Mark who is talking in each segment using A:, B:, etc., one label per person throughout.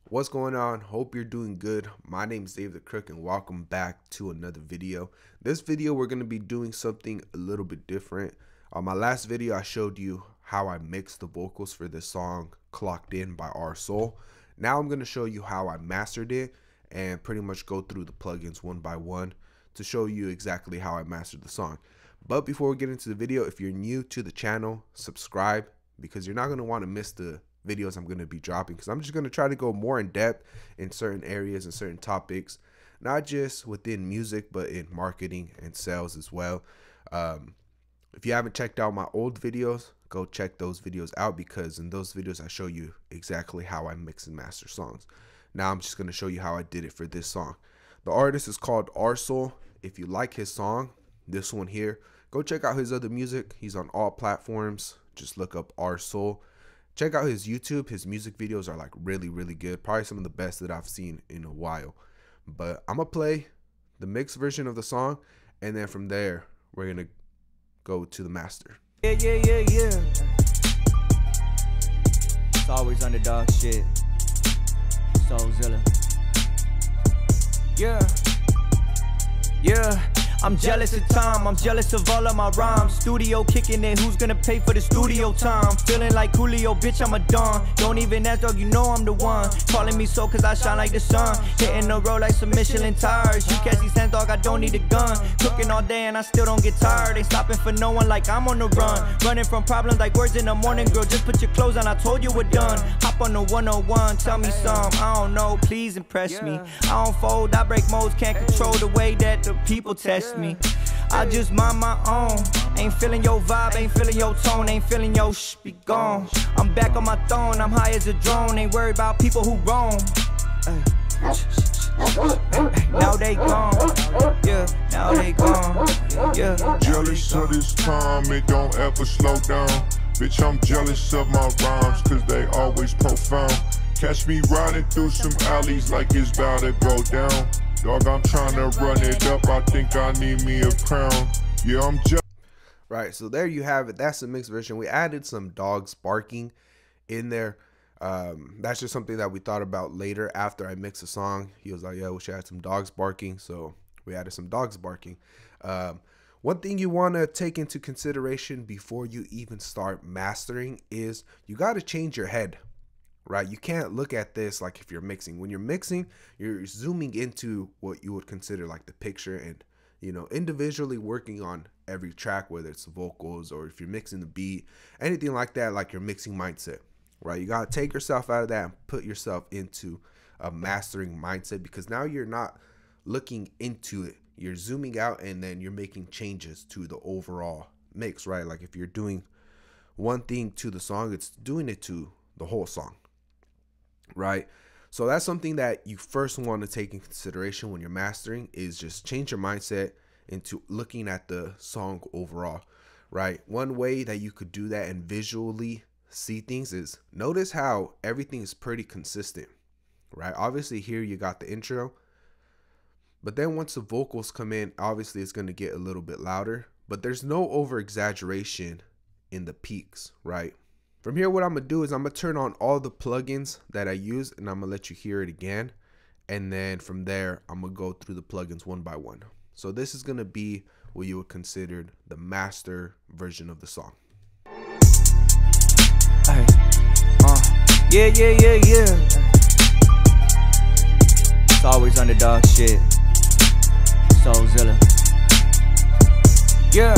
A: What's going on? Hope you're doing good. My name is David the Crook and welcome back to another video. This video we're going to be doing something a little bit different. On my last video I showed you how I mixed the vocals for this song Clocked In by Our Soul. Now I'm going to show you how I mastered it and pretty much go through the plugins one by one to show you exactly how I mastered the song. But before we get into the video, if you're new to the channel, subscribe because you're not going to want to miss the videos I'm going to be dropping, because I'm just going to try to go more in depth in certain areas and certain topics, not just within music but in marketing and sales as well. If you haven't checked out my old videos, go check those videos out, because in those videos I show you exactly how I mix and master songs. Now I'm just going to show you how I did it for this song. The artist is called Our Soul. If you like his song, this one here, go check out his other music. He's on all platforms. Just look up Our Soul. Check out his YouTube. His music videos are like really good. Probably some of the best that I've seen in a while. But I'm going to play the mixed version of the song, and then from there, we're going to go to the master.
B: Yeah. It's always underdog shit. Soulzilla. Yeah. I'm jealous of time, I'm jealous of all of my rhymes. Studio kicking it, who's gonna pay for the studio time? Feeling like Julio, bitch, I'm a don. Don't even ask, dog, you know I'm the one. Calling me so cause I shine like the sun. Hitting the road like some Michelin tires. You catch these hands, dog, I don't need a gun. Cooking all day and I still don't get tired. Ain't stopping for no one like I'm on the run. Running from problems like words in the morning, girl. Just put your clothes on, I told you we're done. Hop on the 101, tell me some. I don't know, please impress me. I don't fold, I break modes, can't control the way that the people test me. I just mind my own. Ain't feeling your vibe, ain't feeling your tone, ain't feeling your shh, be gone. I'm back on my throne, I'm high as a drone. Ain't worried about people who roam. Now they gone, yeah, now they gone, yeah.
C: Jealous of this time, it don't ever slow down. Bitch, I'm jealous of my rhymes, cause they always profound. Catch me riding through some alleys like it's about to go down. Dog, I'm trying to run it up, I think I need me a crown. Yeah, I'm jealous.
A: Right, so there you have it. That's the mixed version. We added some dogs barking in there. That's just something that we thought about later after I mixed the song. He was like, yeah, we should add some dogs barking. So we added some dogs barking. One thing you want to take into consideration before you even start mastering is you got to change your head. Right, you can't look at this like if you're mixing. When you're mixing, you're zooming into what you would consider like the picture, and individually working on every track, whether it's vocals or if you're mixing the beat, anything like that, like your mixing mindset. Right, you gotta take yourself out of that and put yourself into a mastering mindset, because now you're not looking into it, you're zooming out and then you're making changes to the overall mix. Right, like if you're doing one thing to the song, it's doing it to the whole song. Right, so that's something that you first want to take in consideration when you're mastering, is just change your mindset into looking at the song overall. Right, one way that you could do that and visually see things is notice how everything is pretty consistent. Right, obviously here you got the intro, but then once the vocals come in, obviously it's going to get a little bit louder, but there's no over exaggeration in the peaks. Right, from here, what I'm going to do is I'm going to turn on all the plugins that I use, and I'm going to let you hear it again. And then from there, I'm going to go through the plugins one by one. So this is going to be what you would consider the master version of the song.
B: Hey, yeah. It's always underdog shit. Soulzilla. Yeah.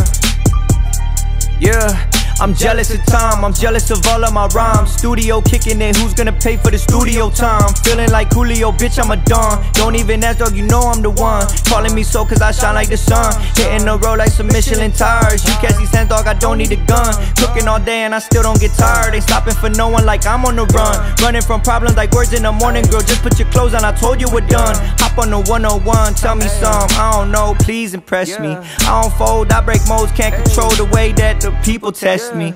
B: I'm jealous of time, I'm jealous of all of my rhymes. Studio kicking it, who's gonna pay for the studio time? Feeling like Julio, bitch, I'm a don. Don't even ask, dog, you know I'm the one. Calling me so cause I shine like the sun. Hitting the road like some Michelin tires. You catch these hands, dog, I don't need a gun. Cooking all day and I still don't get tired. Ain't stopping for no one like I'm on the run. Running from problems like words in the morning, girl. Just put your clothes on, I told you we're done. Hop on the 101, tell me some. I don't know, please impress me. I don't fold, I break modes, can't control the way that the people test me.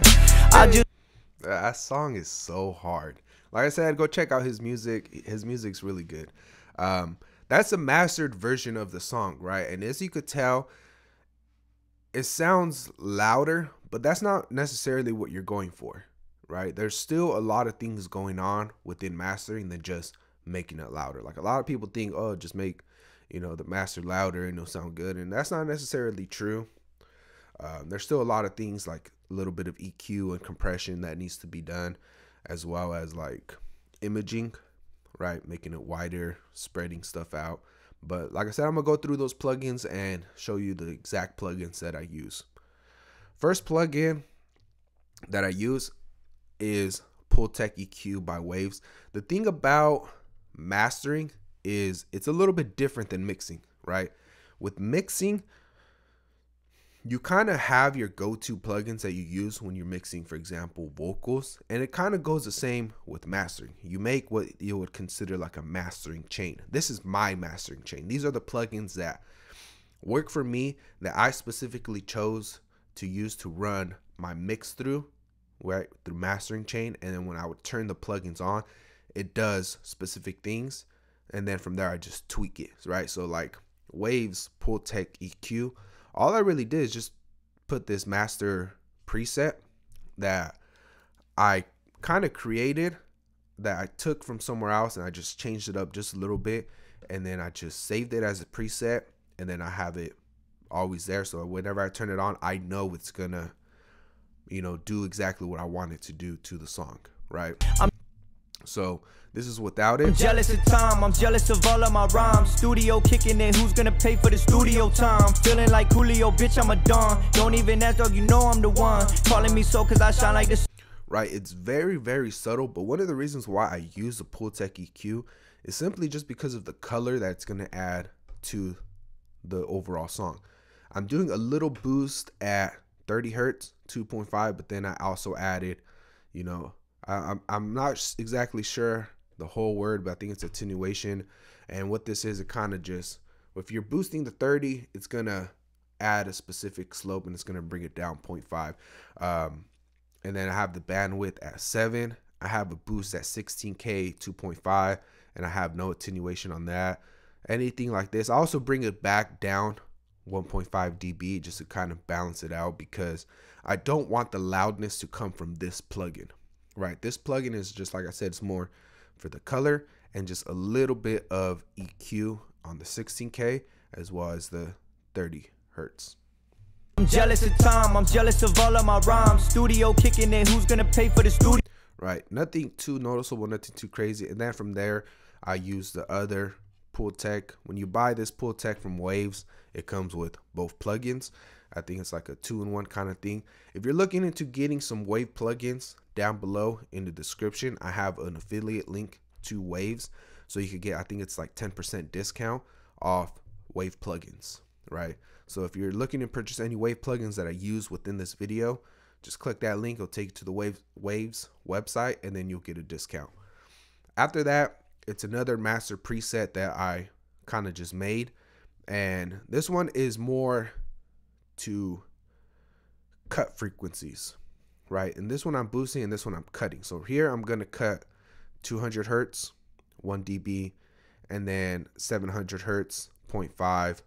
A: That song is so hard. Like I said, go check out his music. His music's really good. That's a mastered version of the song, right? And as you could tell, it sounds louder, but that's not necessarily what you're going for, right? There's still a lot of things going on within mastering than just making it louder. Like a lot of people think, oh, just make, you know, the master louder and it'll sound good. And that's not necessarily true. There's still a lot of things like a little bit of EQ and compression that needs to be done, as well as like imaging, right? Making it wider, spreading stuff out. But like I said, I'm gonna go through those plugins and show you the exact plugins that I use. First plugin that I use is Pultec EQ by Waves. The thing about mastering is it's a little bit different than mixing, right? With mixing, you kind of have your go-to plugins that you use when you're mixing, for example, vocals, and it kind of goes the same with mastering. You make what you would consider like a mastering chain. This is my mastering chain. These are the plugins that work for me, that I specifically chose to use to run my mix through, right, through mastering chain. And then when I would turn the plugins on, it does specific things, and then from there I just tweak it, right? So like Waves Pultec EQ, all I really did is just put this master preset that I kind of created, that I took from somewhere else, and I just changed it up just a little bit, and then I just saved it as a preset, and then I have it always there. So whenever I turn it on, I know it's gonna, you know, do exactly what I want it to do to the song, right? So this is without it.
B: I'm jealous of time, I'm jealous of all of my rhymes. Studio kicking it, who's gonna pay for the studio time? Feeling like Julio, bitch, I'm a don. Don't even ask, dog, you know I'm the one. Calling me so cause I shine like this.
A: Right, it's very, very subtle, but one of the reasons why I use the Pultec EQ is simply just because of the color that's gonna add to the overall song. I'm doing a little boost at 30 hertz, 2.5, but then I also added, you know, I'm not exactly sure the whole word, but I think it's attenuation. And what this is, it kind of just, if you're boosting to 30, it's gonna add a specific slope and it's gonna bring it down 0.5. And then I have the bandwidth at 7. I have a boost at 16K 2.5, and I have no attenuation on that. Anything like this, I also bring it back down 1.5 dB just to kind of balance it out, because I don't want the loudness to come from this plugin. Right, this plugin is just, like I said, it's more for the color and just a little bit of EQ on the 16K as well as the 30 hertz.
B: I'm jealous of time, I'm jealous of all of my rhymes. Studio kicking it, who's gonna pay for the studio?
A: Right, nothing too noticeable, nothing too crazy. And then from there, I use the other Pultec. When you buy this Pultec from Waves, it comes with both plugins. I think it's like a 2-in-1 kind of thing. If you're looking into getting some Wave plugins, down below in the description, I have an affiliate link to Waves, so you could get, I think it's like 10% discount off Wave plugins, right? So if you're looking to purchase any Wave plugins that I use within this video, just click that link. It'll take you to the Waves website, and then you'll get a discount. After that, it's another master preset that I kind of just made, and this one is more to cut frequencies, right? And this one I'm boosting, and this one I'm cutting. So here I'm gonna cut 200 hertz 1 dB, and then 700 hertz 0.5,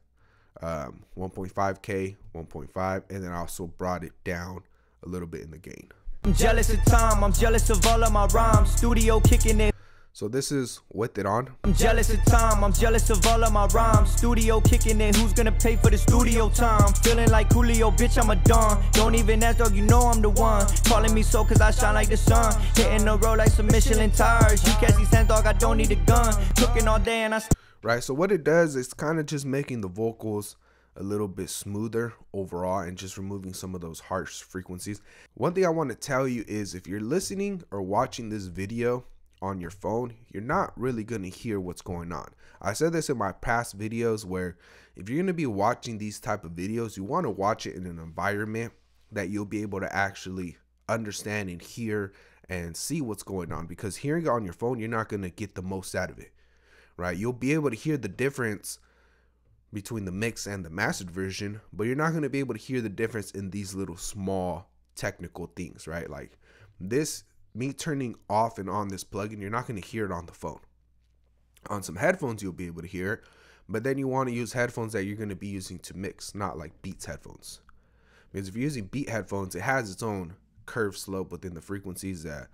A: 1.5K 1.5, and then I also brought it down a little bit in the gain.
B: I'm jealous of time, I'm jealous of all of my rhymes. Studio kicking it.
A: So this is with it on.
B: I'm jealous of time, I'm jealous of all of my rhymes. Studio kicking it, who's gonna pay for the studio time? Feeling like Julio, bitch, I'm a don. Don't even ask, dog, you know I'm the one. Calling me so cause I shine like the sun. Hitting the road like some Michelin tires. You can't see sand, dog, I don't need a gun. Cooking all day and I...
A: Right, so what it does is kind of just making the vocals a little bit smoother overall and just removing some of those harsh frequencies. One thing I want to tell you is if you're listening or watching this video on your phone, you're not really going to hear what's going on. I said this in my past videos, where if you're going to be watching these type of videos, you want to watch it in an environment that you'll be able to actually understand and hear and see what's going on, because hearing it on your phone, you're not going to get the most out of it, right? You'll be able to hear the difference between the mix and the mastered version, but you're not going to be able to hear the difference in these little small technical things, right? Like this, me turning off and on this plugin, you're not going to hear it on the phone. On some headphones, you'll be able to hear it, but then you want to use headphones that you're going to be using to mix, not like Beats headphones. Because if you're using Beat headphones, it has its own curved slope within the frequencies that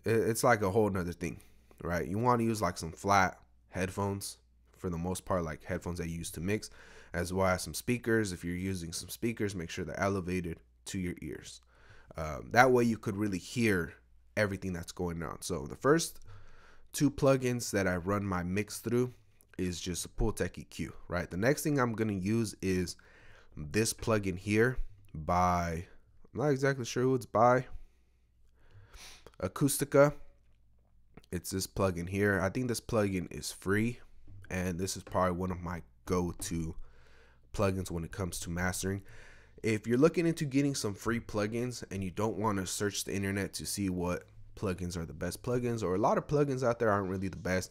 A: it's like a whole nother thing. right? You want to use like some flat headphones for the most part, like headphones that you use to mix, as well as some speakers. If you're using some speakers, make sure they're elevated to your ears. That way you could really hear everything that's going on. So the first two plugins that I run my mix through is just a Pultec EQ, right? The next thing I'm going to use is this plugin here by, I'm not exactly sure who it's by, Acoustica. It's this plugin here. I think this plugin is free, and this is probably one of my go-to plugins when it comes to mastering. If you're looking into getting some free plugins and you don't want to search the internet to see what plugins are the best plugins, or a lot of plugins out there aren't really the best,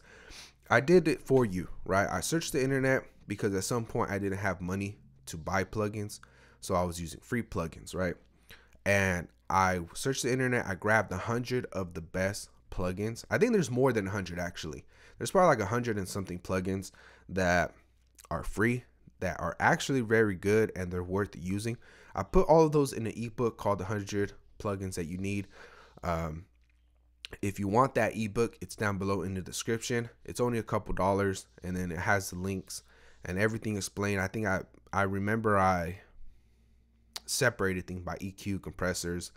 A: I did it for you, right? I searched the internet because at some point I didn't have money to buy plugins, so I was using free plugins, right? And I searched the internet. I grabbed 100 of the best plugins. I think there's more than 100 actually. There's probably like 100 and something plugins that are free, that are actually very good, and they're worth using. I put all of those in an ebook called 100 plugins that you need. If you want that ebook, it's down below in the description. It's only a couple dollars, and then it has the links and everything explained. I think I remember I separated things by EQ, compressors,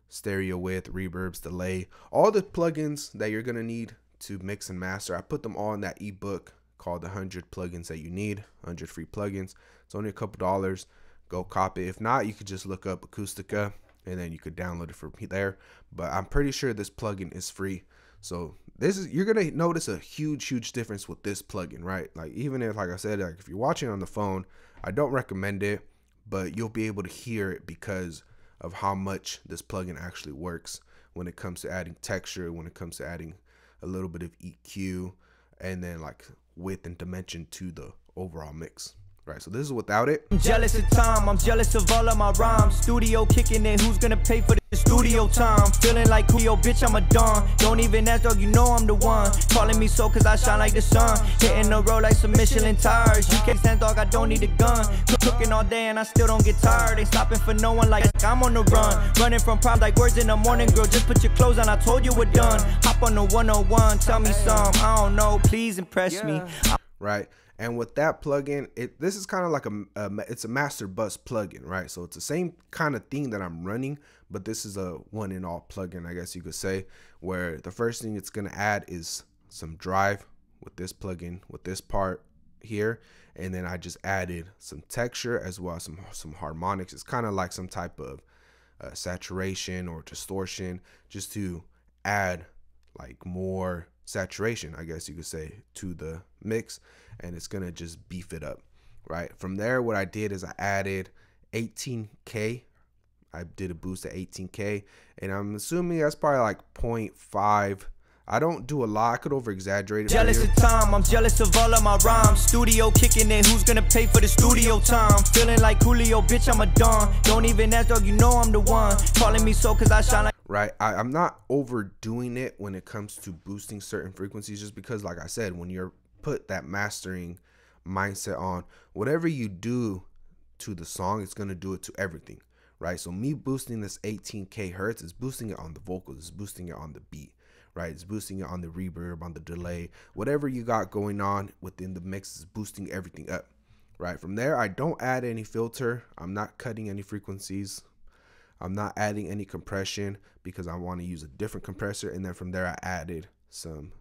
A: stereo width, reverbs, delay, all the plugins that you're gonna need to mix and master. I put them all in that ebook called 100 plugins that you need, 100 free plugins. It's only a couple dollars. Go copy. If not, you could just look up Acoustica and then you could download it from there. But I'm pretty sure this plugin is free. So this is, you're gonna notice a huge difference with this plugin, right? Like, even if, like I said, like if you're watching on the phone, I don't recommend it, but you'll be able to hear it because of how much this plugin actually works when it comes to adding texture, when it comes to adding a little bit of EQ, and then like width and dimension to the overall mix. Right, so this is without it.
B: I'm jealous of time, I'm jealous of all of my rhymes. Studio kicking it, who's gonna pay for the studio time? Feeling like Julio, bitch, I'm a don. Don't even ask, dog, you know I'm the one. Calling me so cause I shine like the sun. Hitting the road like some Michelin tires. You can't stand, dog, I don't need a gun. Cooking all day and I still don't get tired. Ain't stopping for no one like I'm on the run. Running from problems like words in the morning, girl. Just put your clothes on, I told you we're done. Hop on the 101, tell me some. I don't know, please impress me.
A: Right. And with that plugin, this is kind of like it's a master bus plugin, right? So it's the same kind of thing that I'm running, but this is a one-in-all plugin, I guess you could say, where the first thing it's going to add is some drive with this plugin, with this part here, and then I just added some texture as well as some harmonics. It's kind of like some type of saturation or distortion, just to add like more saturation, I guess you could say, to the mix, and it's gonna just beef it up. Right from there, what I did is I added 18K. I did a boost to 18K, and I'm assuming that's probably like 0.5. I don't do a lot. I could over exaggerate it.
B: Jealous of time, I'm jealous of all of my rhymes. Studio kicking it, who's gonna pay for the studio time? Feeling like Julio, bitch, I'm a don. Don't even ask, dog, you know I'm the one. Calling me so cause I shine like.
A: Right, I'm not overdoing it when it comes to boosting certain frequencies, just because, like I said, when you're put that mastering mindset on, whatever you do to the song, it's going to do it to everything, right? So me boosting this 18K hertz is boosting it on the vocals, it's boosting it on the beat, right? It's boosting it on the reverb, on the delay, whatever you got going on within the mix is boosting everything up, right? From there, I don't add any filter. I'm not cutting any frequencies. I'm not adding any compression because I want to use a different compressor. And then from there, I added some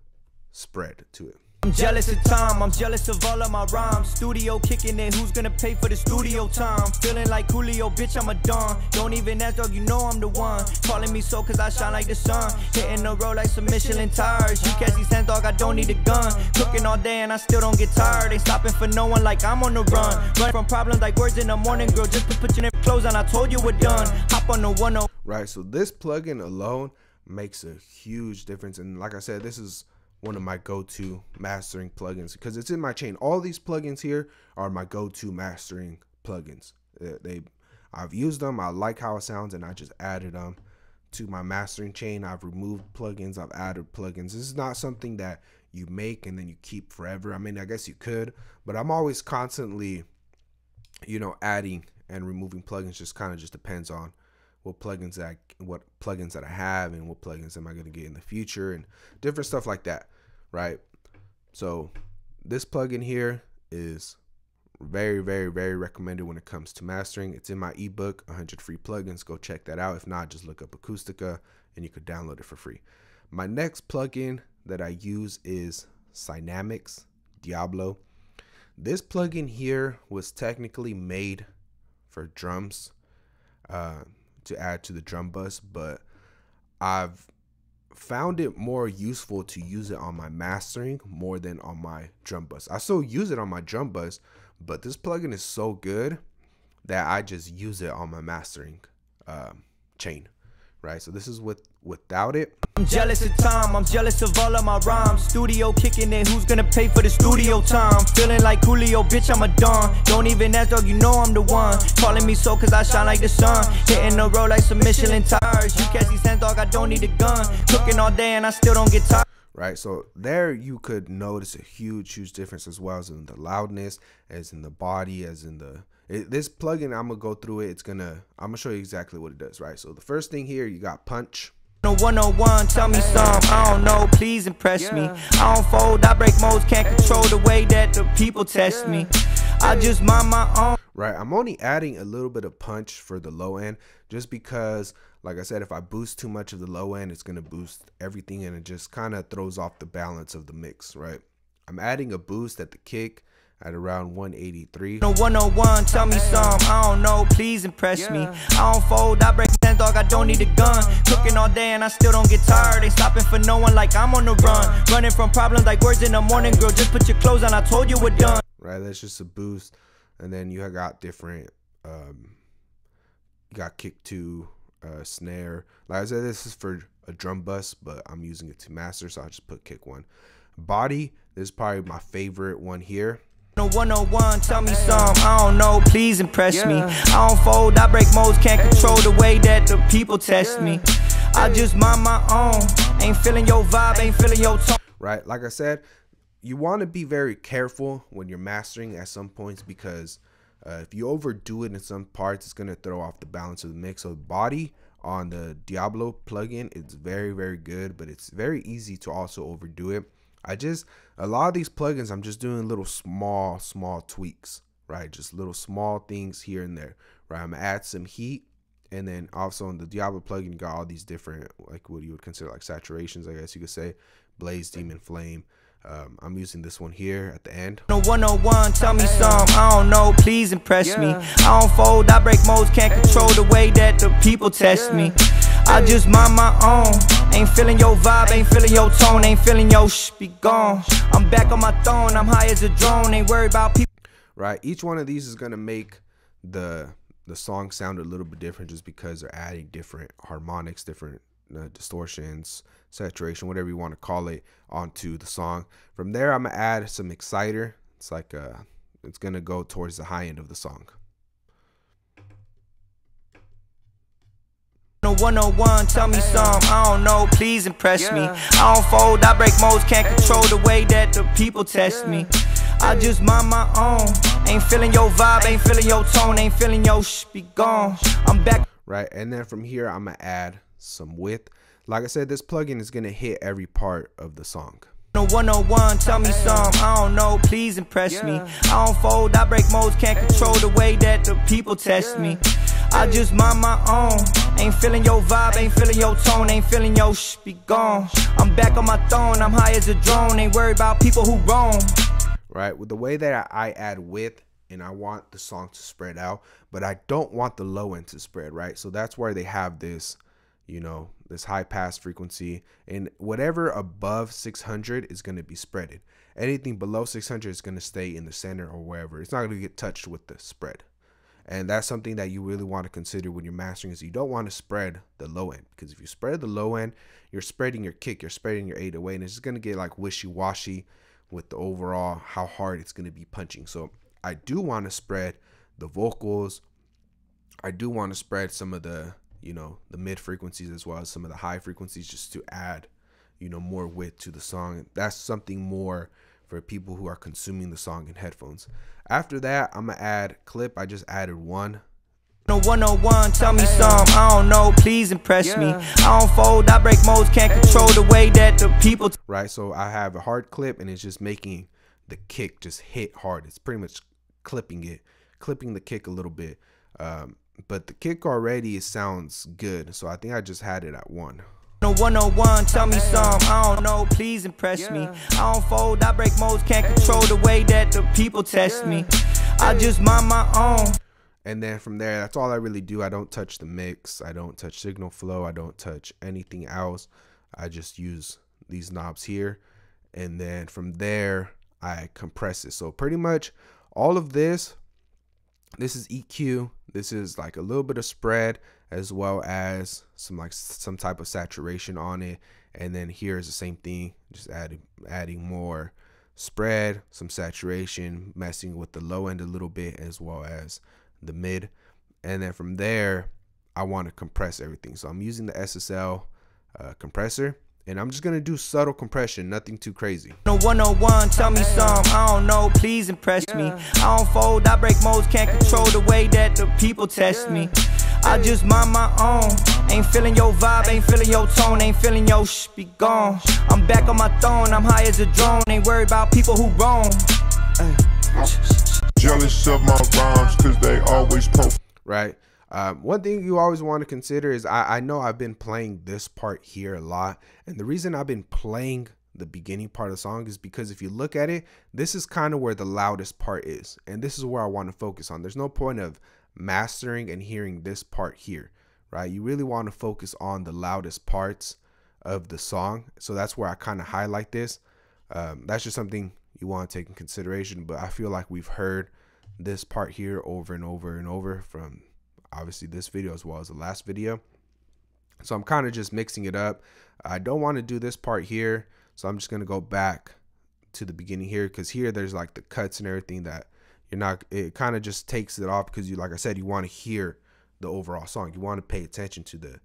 A: spread to it.
B: I'm jealous of time, I'm jealous of all of my rhymes. Studio kicking it, who's gonna pay for the studio time? Feeling like Julio, bitch, I'm a don. Don't even ask, dog, you know I'm the one. Calling me so cause I shine like the sun. Hitting the road like some Michelin tires. You can't see sense, dog, I don't need a gun. Cooking all day and I still don't get tired. Ain't stopping for no one like I'm on the run. Run from problems like words in the morning, girl. Just put your clothes on, I told you we're done. Hop on the 101.
A: Right, so this plugin alone makes a huge difference. And like I said, this is one of my go-to mastering plugins because it's in my chain. All these plugins here are my go-to mastering plugins. I've used them, I like how it sounds, and I just added them to my mastering chain. I've removed plugins, I've added plugins. This is not something that you make and then you keep forever. I mean, I guess you could, but I'm always constantly, you know, adding and removing plugins. Just kind of just depends on what plugins that I have and what plugins am I going to get in the future and different stuff like that, right? So this plugin here is very, very, very recommended when it comes to mastering. It's in my ebook, 100 free plugins. Go check that out. If not, just look up Acoustica and you could download it for free. My next plugin that I use is Cynamics Diablo. This plugin here was technically made for drums, to add to the drum bus, but I've found it more useful to use it on my mastering more than on my drum bus. I still use it on my drum bus, but this plugin is so good that I just use it on my mastering chain, right? So this is without it.
B: I'm jealous of time, I'm jealous of all of my rhymes. Studio kicking it, who's gonna pay for the studio time? Feeling like Julio, bitch, I'm a don. Don't even ask, dog, you know I'm the one. Calling me so cause I shine like the sun. Hitting the road like some Michelin tires. You catch these hands, dog, I don't need a gun. Cooking all day and I still don't get tired.
A: Right, so there you could notice a huge difference as well as in the loudness, as in the body, as in the this plugin. I'm gonna go through it. I'm gonna show you exactly what it does, right? So the first thing here, you got punch.
B: 101, tell me some, I don't know, please impress me. I don't fold, I break modes, can't control the way that the people test me. I just mind my own.
A: Right, I'm only adding a little bit of punch for the low end just because, like I said, if I boost too much of the low end, it's going to boost everything and it just kind of throws off the balance of the mix, right? I'm adding a boost at the kick at around 183.
B: 101, tell me some, I don't know, please impress me. I don't fold, I break hands, dog, I don't need a gun. Cooking all day and I still don't get tired. Ain't stopping for no one like I'm on the run. Running from problems like words in the morning, girl, just put your clothes on, I told you we're done.
A: Right, that's just a boost. And then you got different, you got kick 2, snare. Like I said, this is for a drum bus, but I'm using it to master, so I'll just put kick 1. Body, this is probably my favorite one here.
B: 101, tell me some, I don't know, please impress me. I don't fold, I break modes, can't control the way that the people test me. I just mind my own, ain't feeling your vibe, ain't feeling your tone.
A: Right, like I said, you want to be very careful when you're mastering at some points because if you overdo it in some parts, it's going to throw off the balance of the mix. So the body on the Diablo plugin, it's very, very good, but it's very easy to also overdo it. A lot of these plugins, I'm just doing little small tweaks, right? Just little small things here and there, right? I'm gonna add some heat, and then also on the Diablo plugin, you got all these different, like what you would consider like saturations, I guess you could say, blaze, demon, flame. I'm using this one here at the end.
B: 101, tell me some, I don't know, please impress me. I don't fold, I break modes, can't control the way that the people test me. I just mind my own, ain't feeling your vibe, ain't feeling your tone, ain't feeling your be gone. I'm back on my throne, I'm high as a drone, ain't worried about people.
A: Right, each one of these is gonna make the song sound a little bit different just because they're adding different harmonics, different distortions, saturation, whatever you want to call it, onto the song. From there, I'm gonna add some exciter. It's like it's gonna go towards the high end of the song.
B: 101, tell me some, I don't know, please impress me. I don't fold, I break modes, can't control the way that the people test me. I just mind my own, ain't feeling your vibe, ain't feeling your tone, ain't feeling your be gone. I'm back.
A: Right, and then from here, I'm gonna add some width. Like I said, this plugin is gonna hit every part of the song.
B: 101, tell me some, I don't know, please impress me. I don't fold, I break modes, can't control the way that the people test me. I just mind my own, ain't feeling your vibe, ain't feeling your tone, ain't feeling your be gone. I'm back on my throne, I'm high as a drone, ain't worried about people who roam.
A: Right, with the way that I add width, and I want the song to spread out, but I don't want the low end to spread, right? So that's why they have this, you know, this high pass frequency, and whatever above 600 is going to be spreaded. Anything below 600 is going to stay in the center or wherever. It's not going to get touched with the spread. And that's something that you really want to consider when you're mastering, is you don't want to spread the low end, because if you spread the low end, you're spreading your kick, you're spreading your 808, and it's just going to get like wishy-washy with the overall how hard it's going to be punching. So I do want to spread the vocals. I do want to spread some of the, you know, the mid frequencies as well as some of the high frequencies, just to add, you know, more width to the song. That's something more for people who are consuming the song in headphones. After that, I'm gonna add clip. I just added one
B: No 101, tell me some, I don't know, please impress me. I don't fold, I break molds, can't control the way that the people
A: right? So I have a hard clip and it's just making the kick just hit hard. It's pretty much clipping the kick a little bit. But the kick already, it sounds good. So I think I just had it at 1.
B: No 101, tell me some, I don't know, please impress me. I don't fold, I break molds, can't control the way that the people test me. I just mind my own.
A: And then from there, that's all I really do. I don't touch the mix. I don't touch signal flow. I don't touch anything else. I just use these knobs here. And then from there, I compress it. So pretty much all of this is EQ. This is like a little bit of spread as well as some type of saturation on it. And then here is the same thing, just adding more spread, some saturation, messing with the low end a little bit as well as the mid. And then from there I want to compress everything, so I'm using the SSL compressor, and I'm just gonna do subtle compression, nothing too crazy.
B: No 101, tell me some, I don't know, please impress me. I don't fold, I break molds, can't control the way that the people test me. I just mind my own. Ain't feeling your vibe, ain't feeling your tone, ain't feeling your be gone. I'm back on my throne, I'm high as a drone, ain't worried about people who roam.
C: Jealous of my rhymes cause they always
A: right. One thing you always want to consider is I know I've been playing this part here a lot, and the reason I've been playing the beginning part of the song is because if you look at it, this is kind of where the loudest part is, and this is where I want to focus on. There's no point of mastering and hearing this part here, right? You really want to focus on the loudest parts of the song, so that's where I kind of highlight this. That's just something you want to take in consideration, but I feel like we've heard this part here over and over and over from obviously this video as well as the last video, so I'm kind of just mixing it up. I don't want to do this part here, so I'm just going to go back to the beginning here, because here there's like the cuts and everything that you're not, it kind of just takes it off, because you, like I said, you want to hear the overall song. You want to pay attention to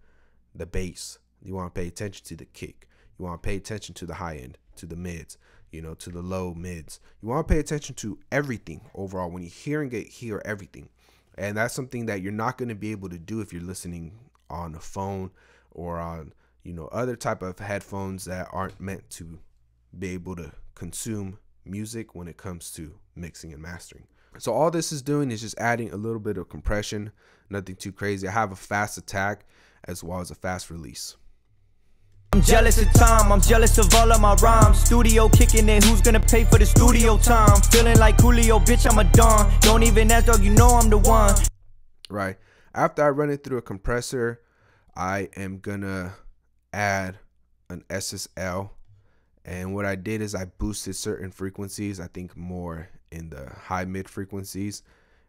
A: the bass, you want to pay attention to the kick, you want to pay attention to the high end, to the mids, you know, to the low mids. You want to pay attention to everything overall. When you're hearing it, hear everything. And that's something that you're not going to be able to do if you're listening on a phone or on, you know, other type of headphones that aren't meant to be able to consume music when it comes to mixing and mastering. So all this is doing is just adding a little bit of compression, nothing too crazy. I have a fast attack as well as a fast release.
B: I'm jealous of time, I'm jealous of all of my rhymes. Studio kicking it, who's gonna pay for the studio time? Feeling like Julio, bitch, I'm a don. Don't even ask, dog, you know I'm the one.
A: Right. After I run it through a compressor, I am gonna add an SSL. And what I did is I boosted certain frequencies, I think more in the high mid frequencies.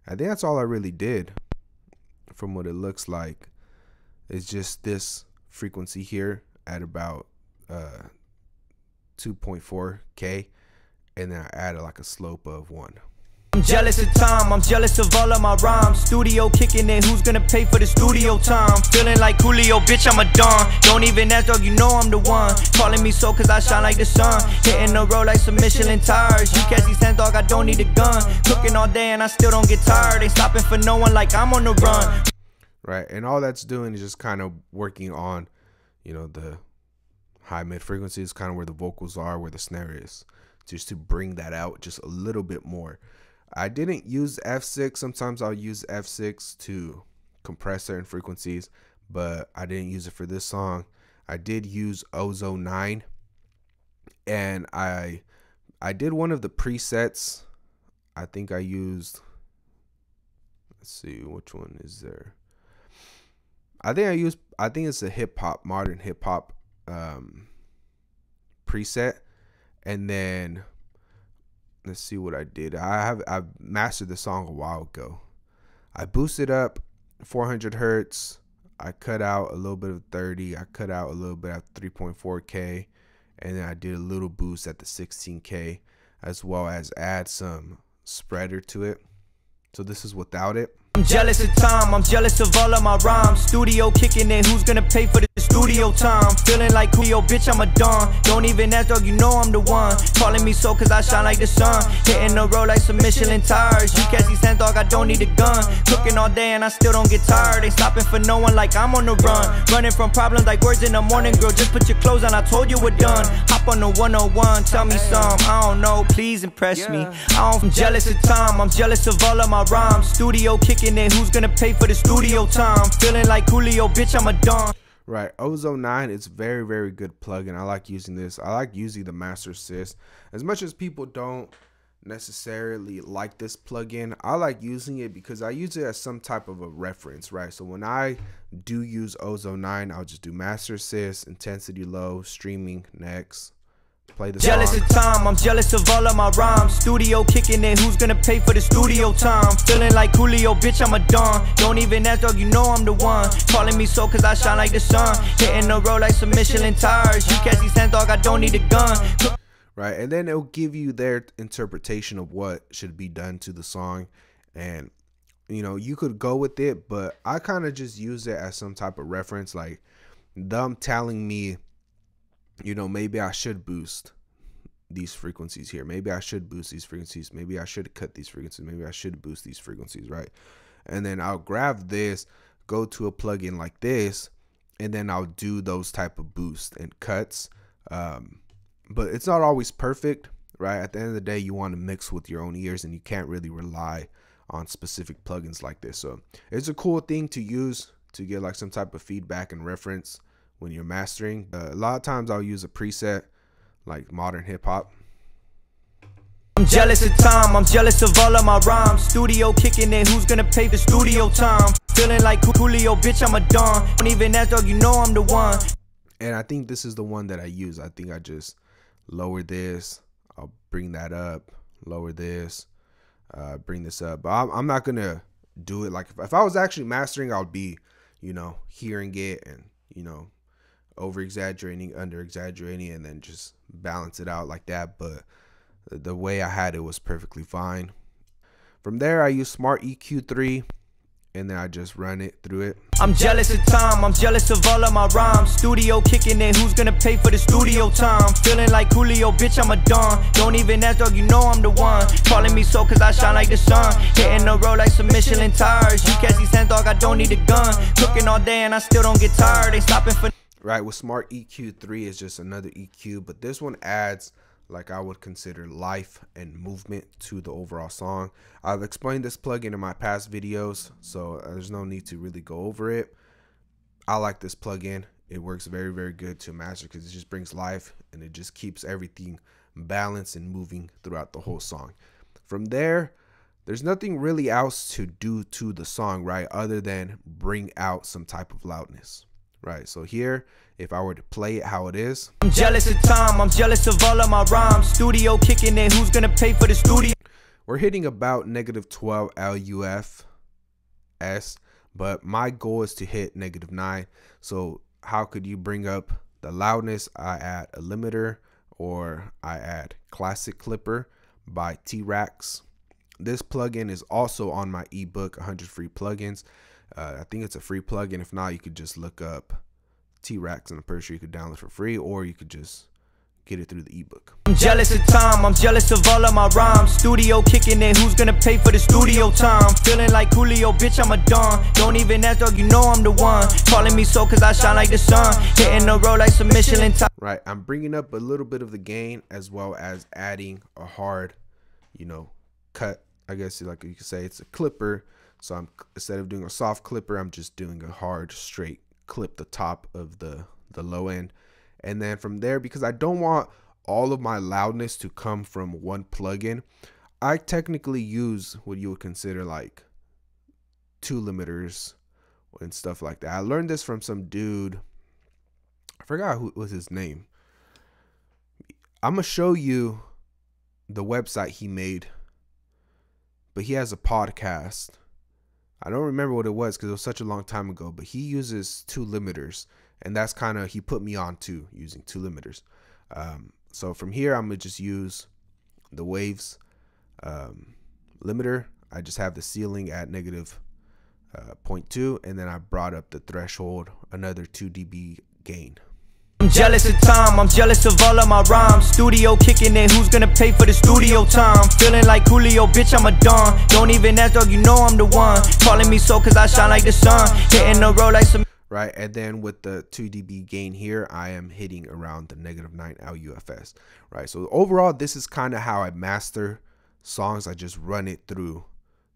A: I think that's all I really did from what it looks like. It's just this frequency here at about 2.4K, and then I added like a slope of 1.
B: I'm jealous of time, I'm jealous of all of my rhymes. Studio kicking it, who's gonna pay for the studio time? Feeling like Julio, bitch, I'm a don. Don't even ask, dog, you know I'm the one. Calling me so cause I shine like the sun. Hitting the road like some Michelin tires. You catch these hands, dog, I don't need a gun. Cooking all day and I still don't get tired. Ain't stopping for no one like I'm on the run.
A: Right, and all that's doing is just kind of working on, you know, the high mid frequencies, kind of where the vocals are, where the snare is, just to bring that out just a little bit more. I didn't use F6. Sometimes I'll use F6 to compress certain frequencies, but I didn't use it for this song. I did use Ozone 9, and I did one of the presets. I think I used, let's see, which one is there? I think it's a hip hop, modern hip hop preset. And then let's see what I did. I mastered the song a while ago. I boosted up 400 hertz. I cut out a little bit of 30. I cut out a little bit at 3.4K, and then I did a little boost at the 16K, as well as add some spreader to it. So this is without it.
B: I'm jealous of time, I'm jealous of all of my rhymes. Studio kicking it, who's gonna pay for the studio time? Feeling like Julio, bitch, I'm a don. Don't even ask, dog, you know I'm the one. Calling me so cause I shine like the sun. Hitting the road like some Michelin tires. You catch these hands, dog, I don't need a gun. Cooking all day and I still don't get tired. Ain't stopping for no one like I'm on the run. Running from problems like words in the morning, girl. Just put your clothes on, I told you we're done. Hop on the 101, tell me some. I don't know, please impress me. I'm jealous of time, I'm jealous of all of my rhymes. Studio kicking it, who's gonna pay for the studio time? Feeling like Julio, bitch, I'm a don.
A: Right, Ozone 9 is very, very good plugin. I like using this. I like using the Master Assist. As much as people don't necessarily like this plugin, I like using it because I use it as some type of a reference, right? So when I do use Ozone 9, I'll just do Master Assist, intensity low, streaming, next. Play the
B: jealous
A: song.
B: of time, I'm jealous of all of my rhymes. Studio kicking it, who's gonna pay for the studio time? Feeling like Julio, bitch, I'm a don. Don't even ask, dog, you know I'm the one. Calling me so cause I shine like the sun. Hitting the road like some Michelin tires. You catch these hands, dog, I don't need a gun.
A: Right, and then it'll give you their interpretation of what should be done to the song. And, you know, you could go with it, but I kind of just use it as some type of reference. Like, them telling me, you know, maybe I should boost these frequencies here. Maybe I should boost these frequencies. Maybe I should cut these frequencies. Maybe I should boost these frequencies, right? And then I'll grab this, go to a plugin like this, and then I'll do those type of boosts and cuts. But it's not always perfect, right? At the end of the day, you want to mix with your own ears, and you can't really rely on specific plugins like this. So it's a cool thing to use to get like some type of feedback and reference when you're mastering. A lot of times I'll use a preset like modern hip hop.
B: I'm jealous of time, I'm jealous of all of my rhymes. Studio kicking it, who's gonna pay the studio time? Feeling like Julio, bitch, I'm a don. Don't even ask, dog, you know I'm the one.
A: And I think this is the one that I use. I think I just lower this, I'll bring that up, lower this, bring this up. But I'm not gonna do it like if I was actually mastering, I'll be, you know, hearing it and, you know, over exaggerating, under exaggerating, and then just balance it out like that. But the way I had it was perfectly fine. From there, I use Smart EQ 3, and then I just run it through it.
B: I'm jealous of time, I'm jealous of all of my rhymes. Studio kicking it, who's gonna pay for the studio time? Feeling like Julio, bitch, I'm a don. Don't even ask, dog, you know I'm the one. Calling me so cause I shine like the sun. Hitting the road like some Michelin tires. You catch these hands, dog, I don't need a gun. Cooking all day and I still don't get tired. Ain't stopping for
A: right. With Smart EQ 3 is just another EQ, but this one adds, like, I would consider life and movement to the overall song. I've explained this plugin in my past videos, so there's no need to really go over it. I like this plugin. It works very, very good to master because it just brings life and it just keeps everything balanced and moving throughout the whole song. From there, there's nothing really else to do to the song, right, other than bring out some type of loudness. Right, so here, if I were to play it how it is.
B: I'm jealous of time, I'm jealous of all of my rhymes. Studio kicking it, who's gonna pay for the studio?
A: We're hitting about -12 LUFS, but my goal is to hit -9. So how could you bring up the loudness? I add a limiter, or I add Classic Clipper by T-Rax. This plugin is also on my ebook, 100 free plugins. I think it's a free plugin. If not, you could just look up T-Rax, and I'm pretty sure you could download it for free, or you could just get it through the ebook.
B: I'm jealous of time, I'm jealous of all of my rhymes. Studio kicking it, who's gonna pay for the studio time? Feeling like Julio, bitch, I'm a don. Don't even ask, dog, you know I'm the one. Calling me so cause I shine like the sun. Hitting the road like some Michelin tires.
A: Right, I'm bringing up a little bit of the gain as well as adding a hard, you know, cut. I guess like you could say it's a clipper. So I'm, instead of doing a soft clipper, I'm just doing a hard straight clip the top of the low end. And then from there, because I don't want all of my loudness to come from one plugin, I technically use what you would consider like 2 limiters and stuff like that. I learned this from some dude. I forgot who was his name. I'm gonna show you the website he made, but he has a podcast. I don't remember what it was because it was such a long time ago, but he uses 2 limiters, and that's kind of, he put me on to using 2 limiters. So from here, I'm gonna just use the waves limiter. I just have the ceiling at 0.2, and then I brought up the threshold another 2 dB gain.
B: I'm jealous of time, I'm jealous of all of my rhymes. Studio kicking it, who's gonna pay for the studio time? Feeling like Julio, bitch, I'm a don. Don't even ask, dog, you know I'm the one. Calling me so cause I shine like the sun. Hitting the road like some...
A: Right, and then with the 2 dB gain here, I am hitting around the -9 LUFS. Right, so overall, this is kind of how I master songs. I just run it through,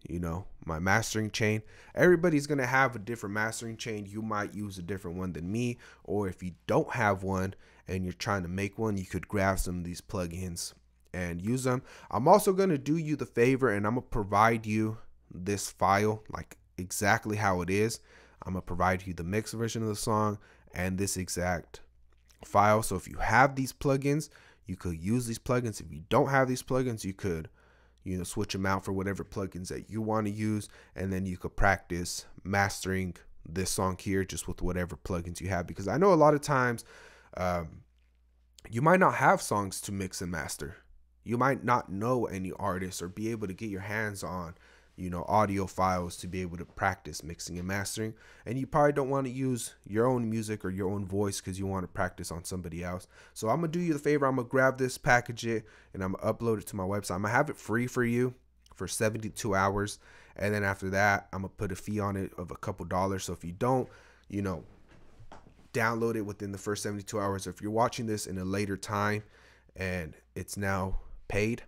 A: you know, my mastering chain. Everybody's gonna have a different mastering chain. You might use a different one than me, or if you don't have one and you're trying to make one, you could grab some of these plugins and use them. I'm also gonna do you the favor, and I'm gonna provide you this file like exactly how it is. I'm gonna provide you the mixed version of the song and this exact file. So if you have these plugins, you could use these plugins. If you don't have these plugins, you could, you know, switch them out for whatever plugins that you want to use, and then you could practice mastering this song here just with whatever plugins you have. Because I know a lot of times you might not have songs to mix and master. You might not know any artists or be able to get your hands on, you know, audio files to be able to practice mixing and mastering, and you probably don't want to use your own music or your own voice because you want to practice on somebody else. So I'm gonna do you the favor, I'm gonna grab this, package it, and I'm gonna upload it to my website. I'm gonna have it free for you for 72 hours, and then after that I'm gonna put a fee on it of a couple dollars. So if you don't, you know, download it within the first 72 hours, or if you're watching this in a later time and it's now paid,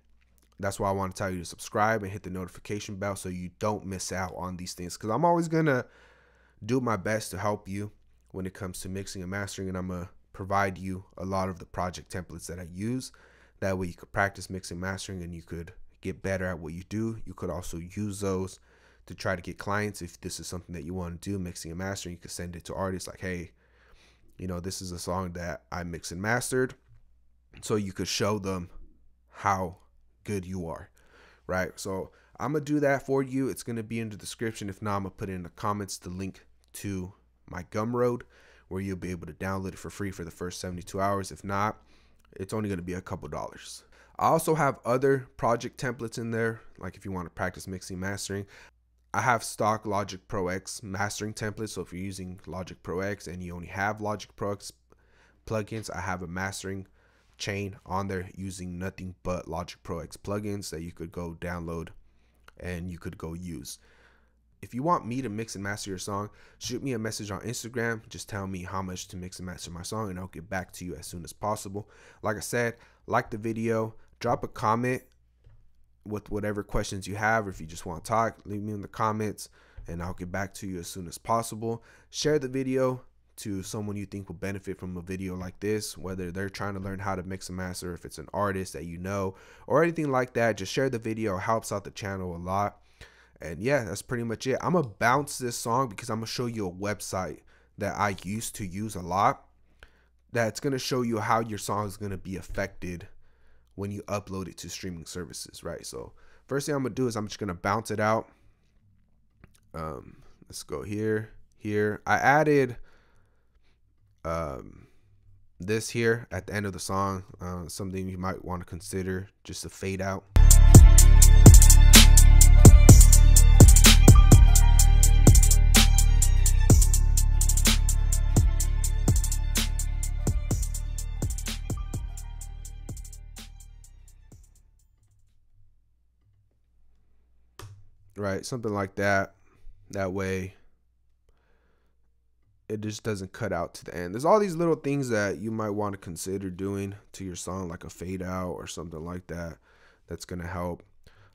A: that's why I want to tell you to subscribe and hit the notification bell so you don't miss out on these things, because I'm always going to do my best to help you when it comes to mixing and mastering, and I'm going to provide you a lot of the project templates that I use. That way you could practice mixing and mastering and you could get better at what you do. You could also use those to try to get clients. If this is something that you want to do, mixing and mastering, you could send it to artists like, hey, you know, this is a song that I mixed and mastered. So you could show them how good you are, right? So I'm gonna do that for you. It's gonna be in the description. If not, I'm gonna put in the comments the link to my Gumroad where you'll be able to download it for free for the first 72 hours. If not, it's only gonna be a couple dollars. I also have other project templates in there, like if you want to practice mixing, mastering. I have stock Logic Pro X mastering templates. So if you're using Logic Pro X and you only have Logic Pro X plugins, I have a mastering chain on there using nothing but Logic Pro X plugins that you could go download and you could go use. If you want me to mix and master your song, shoot me a message on Instagram. Just tell me how much to mix and master my song, and I'll get back to you as soon as possible. Like I said, like the video, drop a comment with whatever questions you have, or if you just want to talk, leave me in the comments and I'll get back to you as soon as possible. Share the video to someone you think will benefit from a video like this, whether they're trying to learn how to mix and master, if it's an artist that you know or anything like that. Just share the video, it helps out the channel a lot. And yeah, that's pretty much it. I'm gonna bounce this song because I'm gonna show you a website that I used to use a lot that's gonna show you how your song is gonna be affected when you upload it to streaming services, right? So first thing I'm gonna do is I'm just gonna bounce it out. Let's go here. I added this here at the end of the song, something you might want to consider, just a fade out. Right, something like that. That way it just doesn't cut out to the end. There's all these little things that you might want to consider doing to your song, like a fade out or something like that. That's gonna help.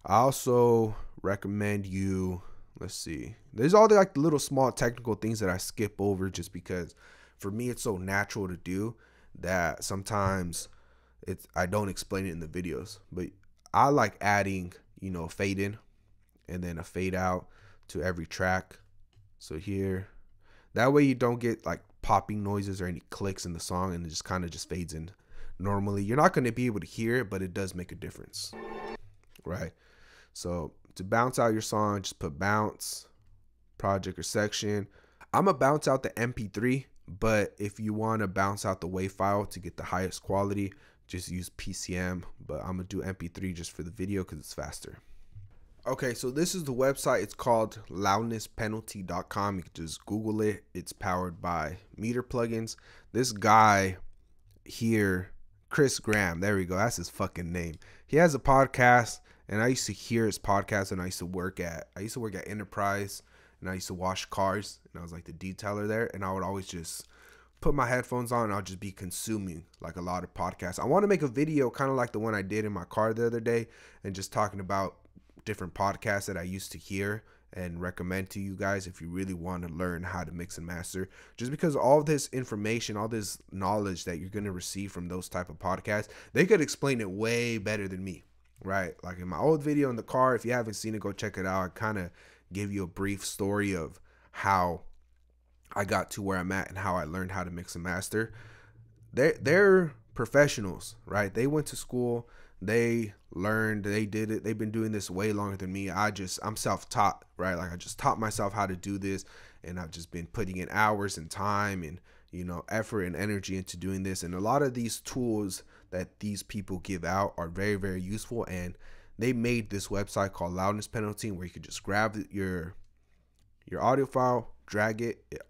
A: I also recommend you, let's see, there's all the like little small technical things that I skip over just because for me it's so natural to do that sometimes I don't explain it in the videos. But I like adding, you know, a fade in and then a fade out to every track. So here, that way you don't get like popping noises or any clicks in the song, and it just kind of just fades in normally. You're not going to be able to hear it, but it does make a difference, right? So to bounce out your song, just put bounce, project or section. I'm going to bounce out the MP3, but if you want to bounce out the WAV file to get the highest quality, just use PCM, but I'm going to do MP3 just for the video because it's faster. Okay, so this is the website. It's called loudnesspenalty.com. You can just Google it. It's powered by Meter plugins. This guy here, Chris Graham, there we go. That's his fucking name. He has a podcast, and I used to hear his podcast, and I used to work at Enterprise, and I used to wash cars, and I was like the detailer there, and I would always just put my headphones on, and I'll just be consuming like a lot of podcasts. I want to make a video kind of like the one I did in my car the other day, and just talking about different podcasts that I used to hear and recommend to you guys if you really want to learn how to mix and master, just because all this information, all this knowledge that you're going to receive from those type of podcasts, they could explain it way better than me, right? Like in my old video in the car, if you haven't seen it, go check it out. I kind of give you a brief story of how I got to where I'm at and how I learned how to mix and master. They're professionals, right? They went to school, they learned, they did it. They've been doing this way longer than me. I'm self-taught, right? Like I just taught myself how to do this, and I've just been putting in hours and time and, you know, effort and energy into doing this. And a lot of these tools that these people give out are very, very useful. And they made this website called Loudness Penalty, where you could just grab your audio file, drag it,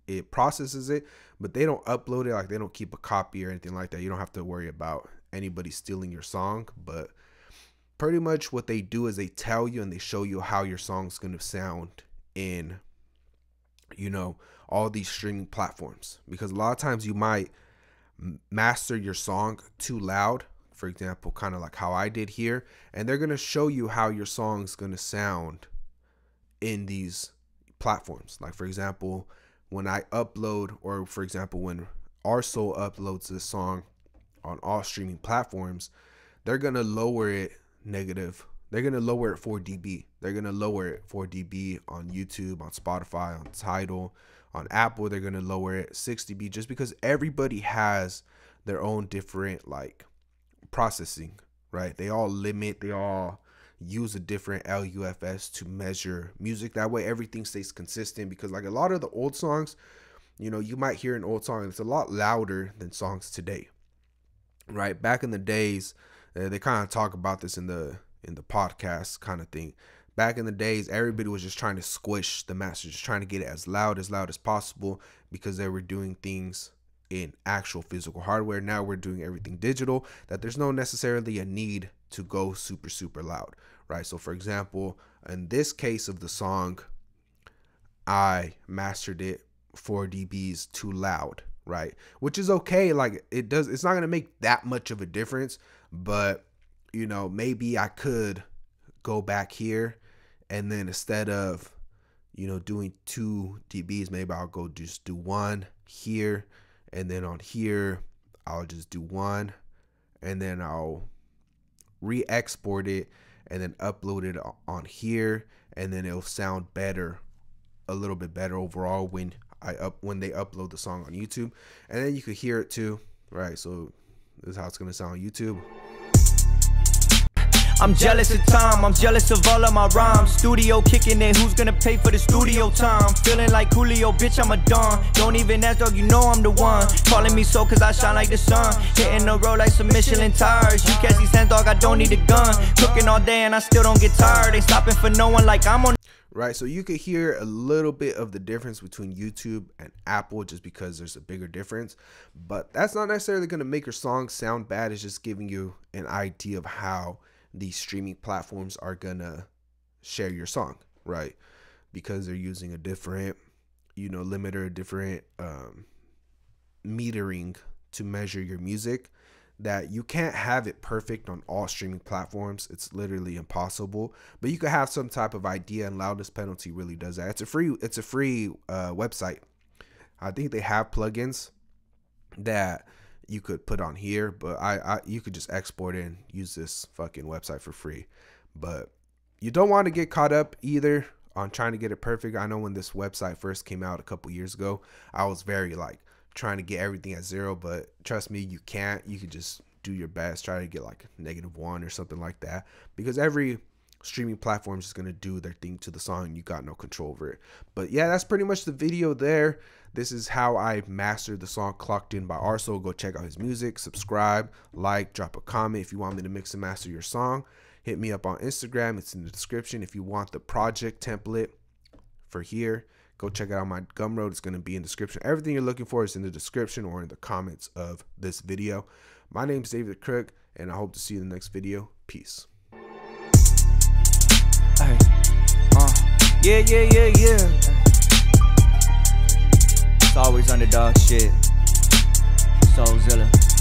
A: it processes it, but they don't upload it. Like they don't keep a copy or anything like that. You don't have to worry about anybody stealing your song. But pretty much what they do is they tell you and they show you how your song's going to sound in, you know, all these streaming platforms. Because a lot of times you might master your song too loud, for example, kind of like how I did here, and they're going to show you how your song's going to sound in these platforms. Like for example, when I upload, or for example, when Arso uploads this song on all streaming platforms, they're going to lower it negative. They're going to lower it 4 dB. They're going to lower it 4 dB on YouTube, on Spotify, on Tidal, on Apple. They're going to lower it 6 dB, just because everybody has their own different like processing, right? They all use a different LUFS to measure music. That way everything stays consistent, because like a lot of the old songs, you know, you might hear an old song and it's a lot louder than songs today, right? Back in the days, they kind of talk about this in the podcast kind of thing. Back in the days, everybody was just trying to squish the master, just trying to get it as loud as possible, because they were doing things in actual physical hardware. Now we're doing everything digital, that there's no necessarily a need to go super, super loud, right? So for example, in this case of the song, I mastered it 4 dBs too loud, right? Which is okay. Like it's not going to make that much of a difference, but you know, maybe I could go back here, and then instead of, you know, doing 2 dBs, maybe I'll go just do 1 here, and then on here I'll just do 1, and then I'll re-export it and then upload it on here, and then it'll sound better, a little bit better overall when they upload the song on YouTube. And then you could hear it too, right? So this is how it's gonna sound on YouTube.
B: I'm jealous of time, I'm jealous of all of my rhymes. Studio kicking it, who's gonna pay for the studio time? Feeling like Julio, bitch, I'm a don. Don't even ask, dog, you know I'm the one. Calling me so cause I shine like the sun. Hitting the road like some Michelin tires. You catch these hands, dog, I don't need a gun. Cooking all day and I still don't get tired. Ain't stopping for no one like I'm on.
A: Right, so you could hear a little bit of the difference between YouTube and Apple, just because there's a bigger difference. But that's not necessarily going to make your song sound bad. It's just giving you an idea of how these streaming platforms are gonna share your song, right? Because they're using a different, you know, limiter, a different metering to measure your music, that you can't have it perfect on all streaming platforms. It's literally impossible, but you could have some type of idea, and Loudness Penalty really does that. It's a free website. I think they have plugins that you could put on here, but you could just export it and use this fucking website for free. But you don't want to get caught up either on trying to get it perfect. I know when this website first came out a couple years ago, I was very like trying to get everything at 0, but trust me, you can't. You could just do your best, try to get like -1 or something like that, because every streaming platform is going to do their thing to the song, and you got no control over it. But yeah, that's pretty much the video there. This is how I mastered the song Clocked In by Arso. Go check out his music, subscribe, like, drop a comment if you want me to mix and master your song. hit me up on Instagram. It's in the description. If you want the project template for here, go check out my Gumroad. It's going to be in the description. Everything you're looking for is in the description or in the comments of this video. My name is David the Crook, and I hope to see you in the next video. Peace.
B: Hey, yeah. It's always underdog shit. Soulzilla.